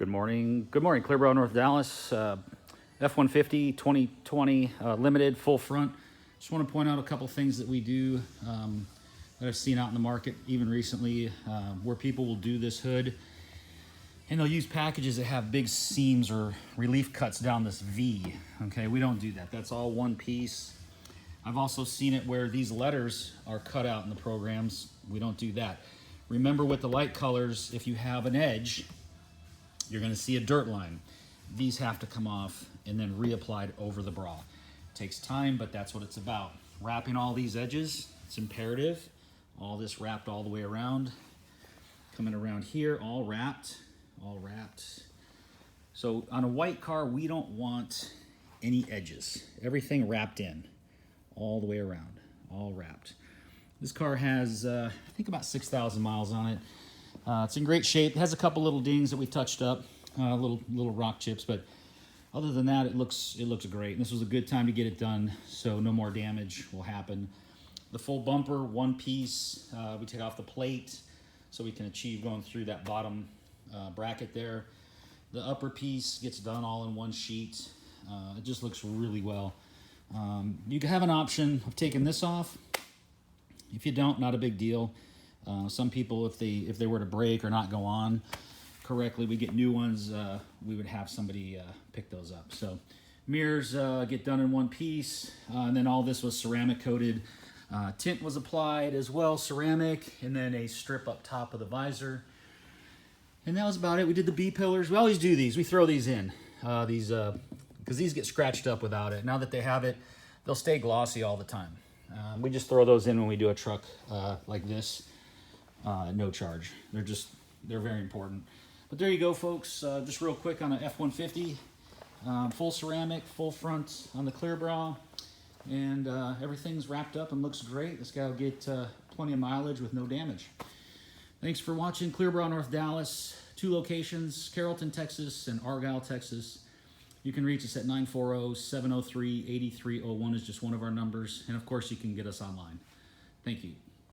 Good morning, Clearborough, North Dallas. F-150 2020 Limited Full Front. Just want to point out a couple things that we do that I've seen out in the market even recently, where people will do this hood and they'll use packages that have big seams or relief cuts down this V. Okay, we don't do that. That's all one piece. I've also seen it where these letters are cut out in the programs. We don't do that. Remember, with the light colors, if you have an edge, you're going to see a dirt line. These have to come off and then reapplied over the bra. It takes time, but that's what it's about. Wrapping all these edges, it's imperative. All this wrapped all the way around. Coming around here, all wrapped, all wrapped. So on a white car, we don't want any edges. Everything wrapped in, all the way around, all wrapped. This car has, I think, about 6,000 miles on it. It's in great shape. It has a couple little dings that we touched up, little rock chips, but other than that, it looks great. And this was a good time to get it done, so no more damage will happen. The full bumper, one piece. We take off the plate so we can achieve going through that bottom bracket there. The upper piece gets done all in one sheet. It just looks really well. You can have an option of taking this off. If you don't, not a big deal. Some people, if they were to break or not go on correctly, we get new ones, we would have somebody pick those up. So mirrors get done in one piece, and then all this was ceramic coated. Tint was applied as well, ceramic, and then a strip up top of the visor. And that was about it. We did the B-pillars. We always do these. We throw these in, because these get scratched up without it. Now that they have it, they'll stay glossy all the time. We just throw those in when we do a truck like this. No charge. They're very important. But there you go, folks. Just real quick on an F-150, full ceramic, full front on the clear bra, and everything's wrapped up and looks great. This guy will get plenty of mileage with no damage. Thanks for watching. Clearborough, North Dallas. 2 locations, Carrollton, Texas, and Argyle, Texas. You can reach us at 940-703-8301 is just one of our numbers. And of course, you can get us online. Thank you.